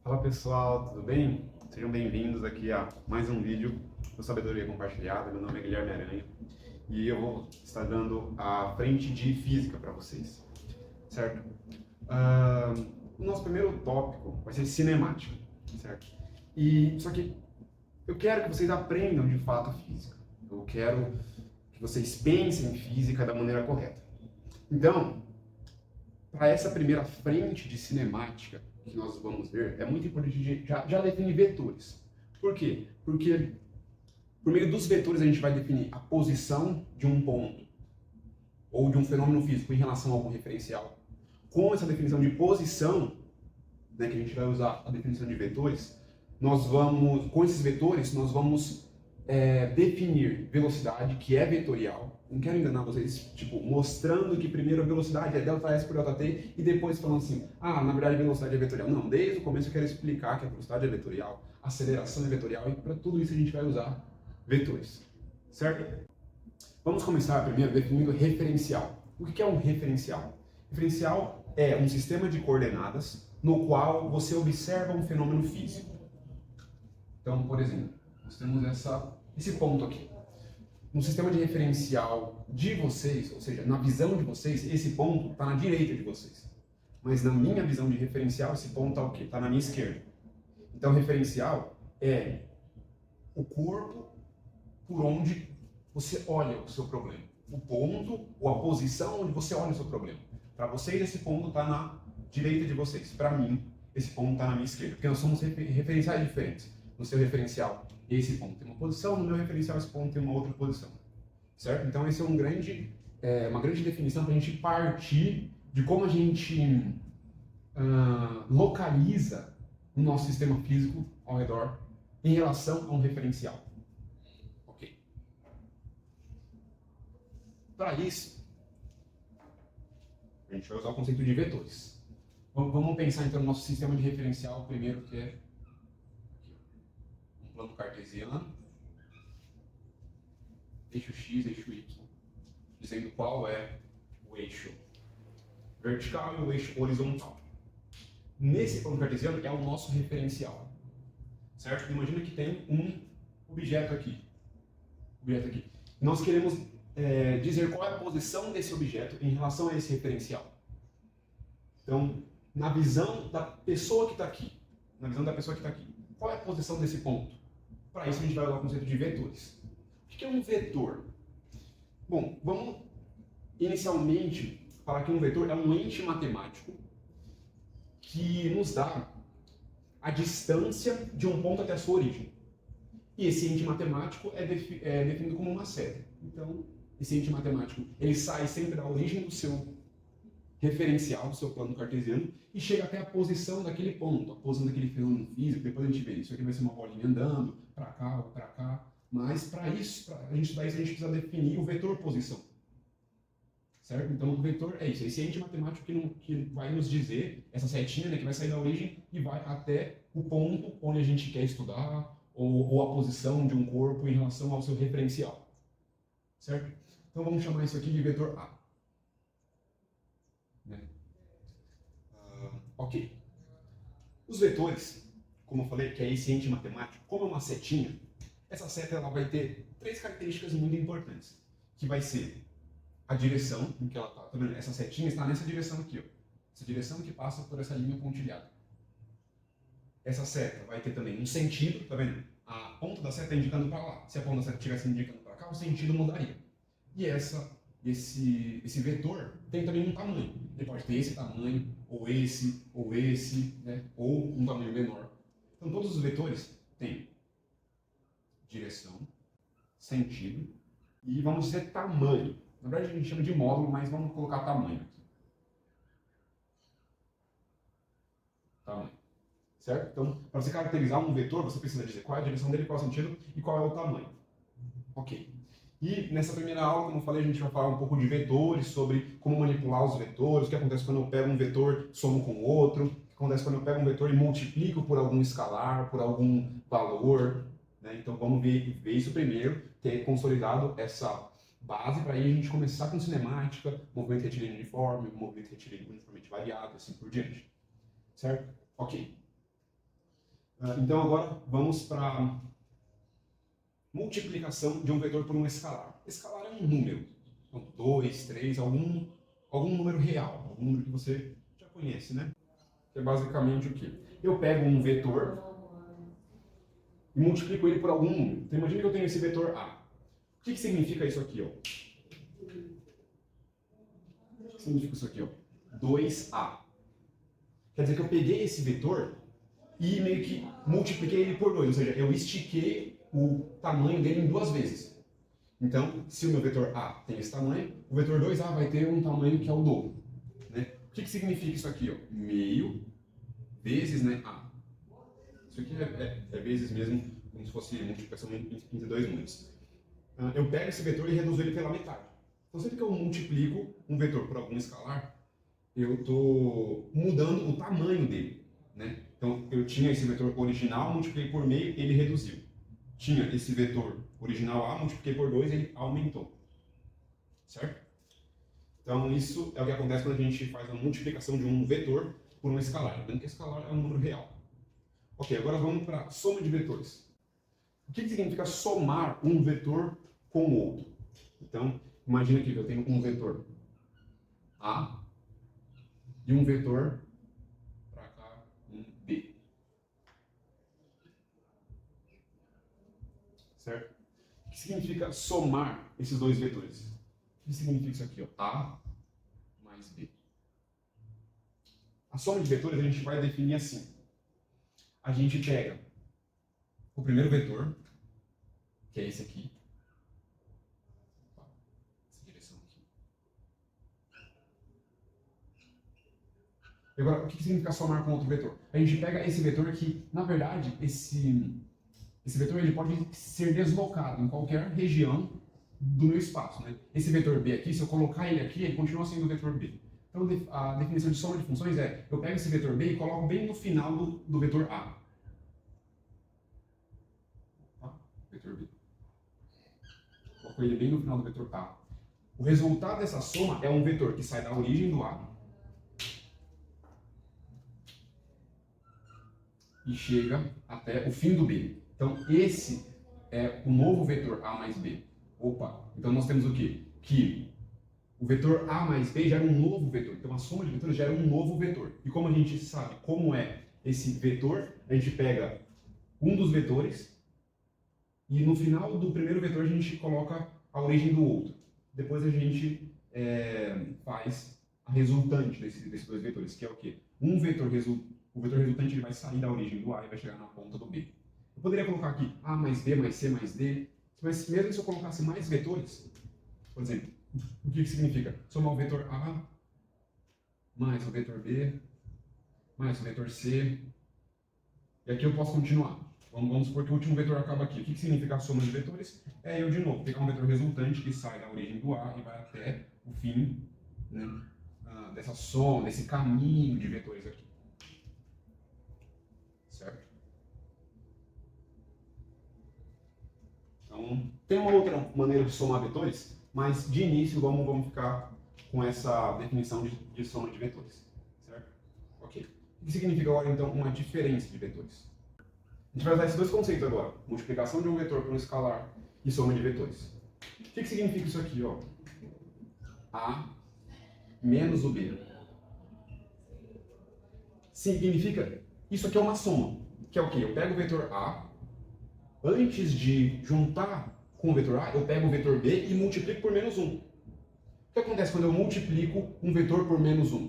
Fala pessoal, tudo bem? Sejam bem-vindos aqui a mais um vídeo do Sabedoria Compartilhada. Meu nome é Guilherme Aranha e eu vou estar dando a frente de física para vocês, certo? O nosso primeiro tópico vai ser cinemática, certo? Só que eu quero que vocês aprendam de fato física. Eu quero que vocês pensem em física da maneira correta. Então, para essa primeira frente de cinemática que nós vamos ver, é muito importante já definir vetores. Por quê? Porque por meio dos vetores a gente vai definir a posição de um ponto ou de um fenômeno físico em relação a algum referencial. Com essa definição de posição, né, que a gente vai usar a definição de vetores, com esses vetores, nós vamos definir velocidade, que é vetorial. Não quero enganar vocês, tipo, mostrando que primeiro a velocidade é ΔS por ΔT e depois falando assim, na verdade a velocidade é vetorial. Não, desde o começo eu quero explicar que a velocidade é vetorial, a aceleração é vetorial e para tudo isso a gente vai usar vetores, certo? Vamos começar primeiro definindo referencial. O que é um referencial? Referencial é um sistema de coordenadas no qual você observa um fenômeno físico. Então, por exemplo, nós temos esse ponto aqui. No sistema de referencial de vocês, ou seja, na visão de vocês, esse ponto está na direita de vocês. Mas na minha visão de referencial, esse ponto está o quê? Está na minha esquerda. Então, referencial é o corpo por onde você olha o seu problema. O ponto ou a posição onde você olha o seu problema. Para vocês, esse ponto está na direita de vocês. Para mim, esse ponto está na minha esquerda. Porque nós somos referenciais diferentes. No seu referencial, esse ponto tem uma posição, no meu referencial, esse ponto tem uma outra posição. Certo? Então, esse é uma grande definição para a gente partir de como a gente localiza o nosso sistema físico ao redor em relação a um referencial. Ok. Para isso, a gente vai usar o conceito de vetores. Vamos pensar então no nosso sistema de referencial primeiro, que é um plano cartesiano, eixo x, eixo y, dizendo qual é o eixo vertical e o eixo horizontal. Nesse plano cartesiano é o nosso referencial, certo? Imagina que tem um objeto aqui. Nós queremos dizer qual é a posição desse objeto em relação a esse referencial. Então, na visão da pessoa que está aqui, qual é a posição desse ponto? Para isso a gente vai usar o conceito de vetores. O que é um vetor? Bom, vamos inicialmente falar que um vetor é um ente matemático que nos dá a distância de um ponto até a sua origem. E esse ente matemático é definido como uma seta. Então, esse ente matemático ele sai sempre da origem do seu referencial, do seu plano cartesiano, e chega até a posição daquele ponto, a posição daquele fenômeno físico. Depois a gente vê isso aqui vai ser uma bolinha andando para cá ou para cá. Mas para isso, para a gente estudar isso, a gente precisa definir o vetor posição. Certo? Então o vetor é isso, esse ente matemático que vai nos dizer, essa setinha, né, que vai sair da origem e vai até o ponto onde a gente quer estudar, ou a posição de um corpo em relação ao seu referencial. Certo? Então vamos chamar isso aqui de vetor A. Né? Ok. Os vetores, como eu falei, que é esse ente matemático, como é uma setinha, essa seta ela vai ter três características muito importantes, que vai ser a direção em que ela está. Tá vendo? Essa setinha está nessa direção aqui, ó. Essa direção que passa por essa linha pontilhada. Essa seta vai ter também um sentido, tá vendo? A ponta da seta indicando para lá. Se a ponta da seta estivesse indicando para cá, o sentido mudaria. E esse vetor tem também um tamanho. Ele pode ter esse tamanho, ou esse, né? Ou um tamanho menor. Então todos os vetores têm direção, sentido e vamos dizer tamanho. Na verdade a gente chama de módulo, mas vamos colocar tamanho aqui. Tamanho. Certo? Então, para você caracterizar um vetor, você precisa dizer qual é a direção dele, qual é o sentido e qual é o tamanho. Ok. E nessa primeira aula, como eu falei, a gente vai falar um pouco de vetores, sobre como manipular os vetores, o que acontece quando eu pego um vetor e somo com o outro, o que acontece quando eu pego um vetor e multiplico por algum escalar, por algum valor. Né? Então vamos ver isso primeiro, ter consolidado essa base para aí a gente começar com cinemática, movimento retilíneo uniforme, movimento retilíneo uniformemente variado, assim por diante. Certo? Ok. Então agora vamos para multiplicação de um vetor por um escalar. Escalar é um número. Então, 2, 3, algum número real, algum número que você já conhece, né? Que é basicamente o quê? Eu pego um vetor e multiplico ele por algum número. Então imagine que eu tenho esse vetor A. O que significa isso aqui, ó? O que significa isso aqui, ó? 2A. Quer dizer que eu peguei esse vetor e meio que multipliquei ele por 2, ou seja, eu estiquei o tamanho dele em 2 vezes. Então, se o meu vetor A tem esse tamanho, o vetor 2A vai ter um tamanho que é o dobro. Né? O que significa isso aqui? Ó? Meio vezes, né, A. Isso aqui é vezes mesmo, como se fosse multiplicação entre dois números. Eu pego esse vetor e reduzo ele pela metade. Então, sempre que eu multiplico um vetor por algum escalar, eu estou mudando o tamanho dele. Né? Então, eu tinha esse vetor original, multipliquei por meio, ele reduziu. Tinha esse vetor original A, multipliquei por 2, ele aumentou. Certo? Então, isso é o que acontece quando a gente faz a multiplicação de um vetor por um escalar. Lembrando que escalar é um número real. Ok, agora vamos para a soma de vetores. O que significa somar um vetor com o outro? Então, imagina que eu tenho um vetor A e um vetor para cá, um B. Certo? O que significa somar esses dois vetores? O que significa isso aqui? Ó? A mais B. A soma de vetores a gente vai definir assim. A gente pega o primeiro vetor, que é esse aqui. Essa direção aqui. Agora, o que significa somar com outro vetor? A gente pega esse vetor que, na verdade, esse vetor ele pode ser deslocado em qualquer região do meu espaço. Né? Esse vetor B aqui, se eu colocar ele aqui, ele continua sendo o vetor B. Então, a definição de soma de funções é, eu pego esse vetor B e coloco bem no final do vetor A. Vetor B. Coloco ele bem no final do vetor A. O resultado dessa soma é um vetor que sai da origem do A e chega até o fim do B. Então, esse é o novo vetor A mais B. Opa! Então, nós temos o quê? Que o vetor A mais B gera um novo vetor. Então, a soma de vetores gera um novo vetor. E como a gente sabe como é esse vetor, a gente pega um dos vetores e no final do primeiro vetor a gente coloca a origem do outro. Depois a gente faz a resultante desses dois vetores, que é o quê? O vetor resultante ele vai sair da origem do A e vai chegar na ponta do B. Eu poderia colocar aqui A mais B mais C mais D, mas mesmo se eu colocasse mais vetores, por exemplo, o que significa? Somar o vetor A mais o vetor B mais o vetor C, e aqui eu posso continuar. Vamos supor que o último vetor acaba aqui. O que significa a soma de vetores? É eu, de novo, pegar um vetor resultante que sai da origem do A e vai até o fim, né, dessa soma, desse caminho de vetores aqui. Certo? Então, tem uma outra maneira de somar vetores, mas de início vamos ficar com essa definição de soma de vetores. Certo? Ok. O que significa agora, então, uma diferença de vetores? A gente vai usar esses dois conceitos agora. Multiplicação de um vetor por um escalar e soma de vetores. O que significa isso aqui? Ó? A menos o B. Significa, isso aqui é uma soma. Que é o quê? Eu pego o vetor A, antes de juntar com o vetor A, eu pego o vetor B e multiplico por menos 1. O que acontece quando eu multiplico um vetor por menos 1?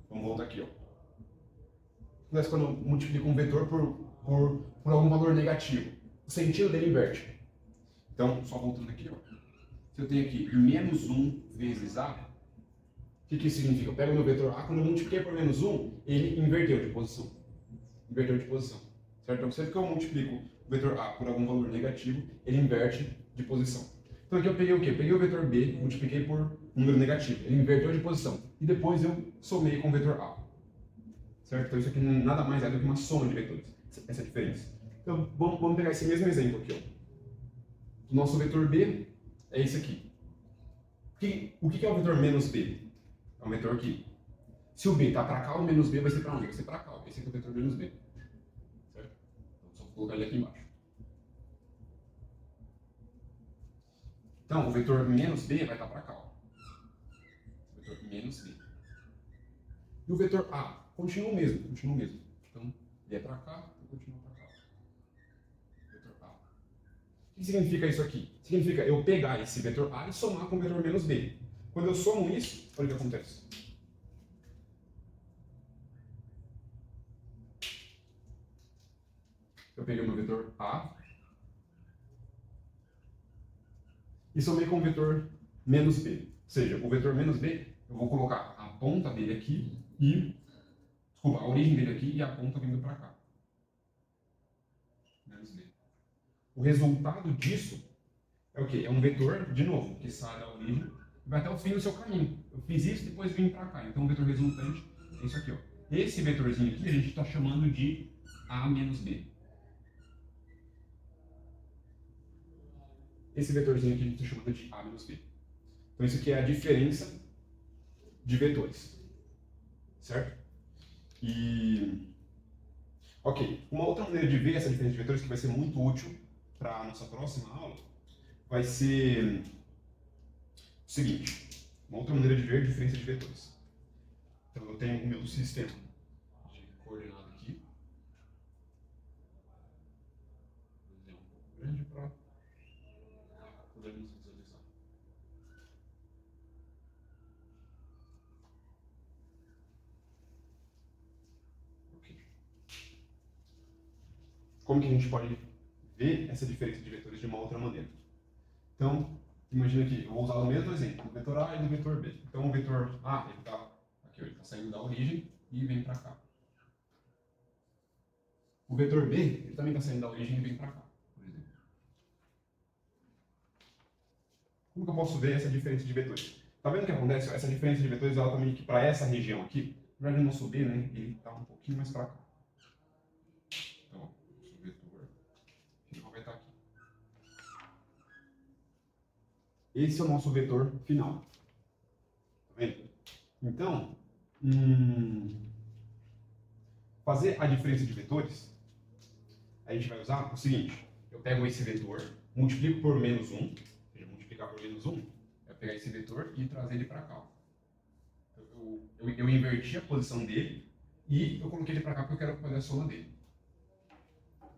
Vamos voltar aqui. Ó. O que acontece quando eu multiplico um vetor por algum valor negativo? O sentido dele inverte. Então, só voltando aqui. Ó. Se eu tenho aqui menos 1 vezes A, o que isso significa? Eu pego o meu vetor A, quando eu multipliquei por menos 1, ele inverteu de posição. Inverteu de posição. Certo? Então, sempre que eu multiplico o vetor A por algum valor negativo, ele inverte de posição. Então aqui eu peguei o quê? Peguei o vetor B, multipliquei por um número negativo. Ele inverteu de posição. E depois eu somei com o vetor A. Certo? Então isso aqui nada mais é do que uma soma de vetores. Essa é a diferença. Então vamos pegar esse mesmo exemplo aqui. Ó. O nosso vetor B é esse aqui. O que é o vetor menos B? É um vetor que, se o B está para cá, o menos B vai ser para onde? Vai ser para cá. Esse aqui é o vetor menos B. Certo? colocar ele aqui embaixo. Então, o vetor menos b vai estar para cá. Ó. O vetor menos b. E o vetor a continua o mesmo, Então, ele é para cá, então continua para cá. Vetor a. O que significa isso aqui? Significa eu pegar esse vetor a e somar com o vetor menos b. Quando eu somo isso, olha o que acontece. Eu peguei o meu vetor a e somei com o vetor menos b. Ou seja, o vetor menos b, eu vou colocar a ponta dele aqui e... Desculpa, a origem dele aqui e a ponta vindo para cá. Menos b. O resultado disso é o quê? É um vetor, de novo, que sai da origem e vai até o fim do seu caminho. Eu fiz isso e depois vim para cá. Então o vetor resultante é isso aqui. Ó. Esse vetorzinho aqui a gente está chamando de a menos b. Esse vetorzinho aqui a gente está chamando de a menos b. Então isso aqui é a diferença de vetores. Certo? E... Ok, uma outra maneira de ver essa diferença de vetores que vai ser muito útil para a nossa próxima aula vai ser o seguinte. Uma outra maneira de ver a diferença de vetores. Então eu tenho o meu sistema de coordenada aqui. Vou desenhar um pouco grande para podermos visualizar. Ok. Como que a gente pode ver essa diferença de vetores de uma outra maneira? Então, imagina que eu vou usar o mesmo exemplo, do vetor A e do vetor B. Então o vetor A ele está aqui, ele está saindo da origem e vem para cá. O vetor B ele também está saindo da origem e vem para cá, por exemplo. Como que eu posso ver essa diferença de vetores? Tá vendo o que acontece? Essa diferença de vetores ela também que para essa região aqui, na verdade o nosso B, né, ele está um pouquinho mais para cá. Então, ó, o nosso vetor final vai estar aqui. Esse é o nosso vetor final. Tá vendo? Então, fazer a diferença de vetores, a gente vai usar o seguinte. Eu pego esse vetor, multiplico por menos 1. Ou seja, multiplicar por menos 1 é pegar esse vetor e trazer ele para cá. Eu inverti a posição dele e eu coloquei ele para cá porque eu quero fazer a soma dele.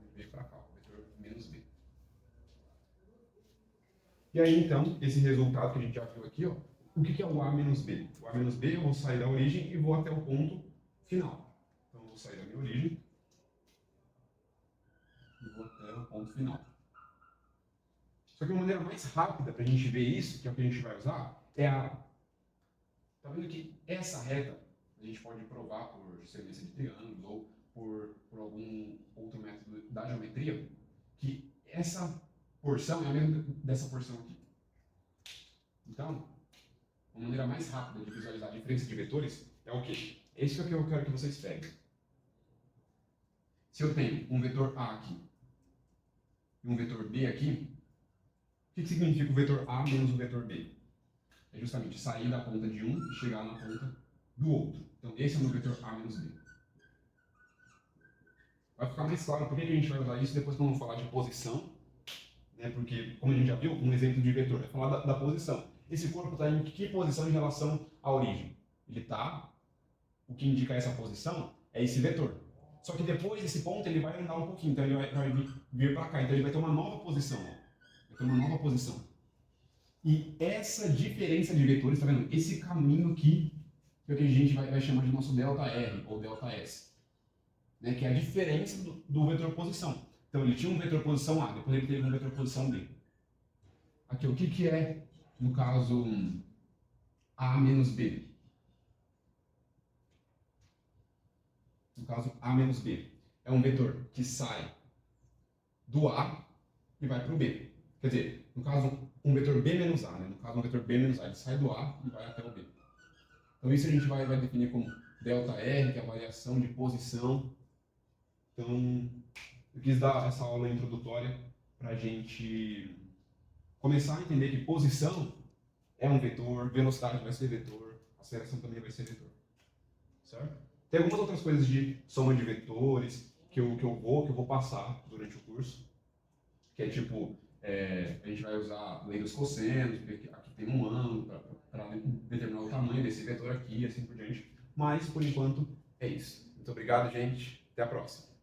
Ele veio para cá, o vetor menos b. E aí, então, esse resultado que a gente já viu aqui, ó, o que é o a menos b? O a menos b eu vou sair da origem e vou até o ponto final. Então, eu vou sair da minha origem e vou até o ponto final. Só que uma maneira mais rápida para a gente ver isso, que é o que a gente vai usar, é a... Tá vendo que essa reta a gente pode provar por semelhança de triângulos ou por algum outro método da geometria, que essa porção é a mesma dessa porção aqui. Então, uma maneira mais rápida de visualizar a diferença de vetores é o quê? Esse é o que eu quero que vocês peguem. Se eu tenho um vetor A aqui e um vetor B aqui, o que significa o vetor A menos o vetor B? É justamente sair da ponta de um e chegar na ponta do outro. Então, esse é o meu vetor A menos B. Vai ficar mais claro por que a gente vai usar isso depois que eu vou falar de posição, né? Porque, como a gente já viu, um exemplo de vetor é falar da posição. Esse corpo está em que posição em relação à origem? Ele está, o que indica essa posição é esse vetor. Só que depois desse ponto ele vai andar um pouquinho, então ele vai vir para cá, então ele vai ter uma nova posição. Ó. Vai ter uma nova posição. E essa diferença de vetores, tá vendo? Esse caminho aqui, que é o que a gente vai chamar de nosso ΔR ou ΔS, né? Que é a diferença do vetor posição. Então ele tinha um vetor posição A, depois ele teve um vetor posição B. Aqui, o que é, no caso, A menos B? No caso, A menos B. É um vetor que sai do A e vai para o B. Quer dizer, no caso, um vetor B menos A, né? No caso, um vetor B menos A, ele sai do A e vai até o B. Então isso a gente vai definir como ΔR, que é a variação de posição. Então, eu quis dar essa aula introdutória para a gente começar a entender que posição é um vetor, velocidade vai ser vetor, aceleração também vai ser vetor. Certo? Tem algumas outras coisas de soma de vetores que eu vou passar durante o curso, que é tipo, a gente vai usar a lei dos cossenos, porque aqui tem um ângulo para determinar o tamanho desse vetor aqui e assim por diante. Mas, por enquanto, é isso. Muito obrigado, gente. Até a próxima.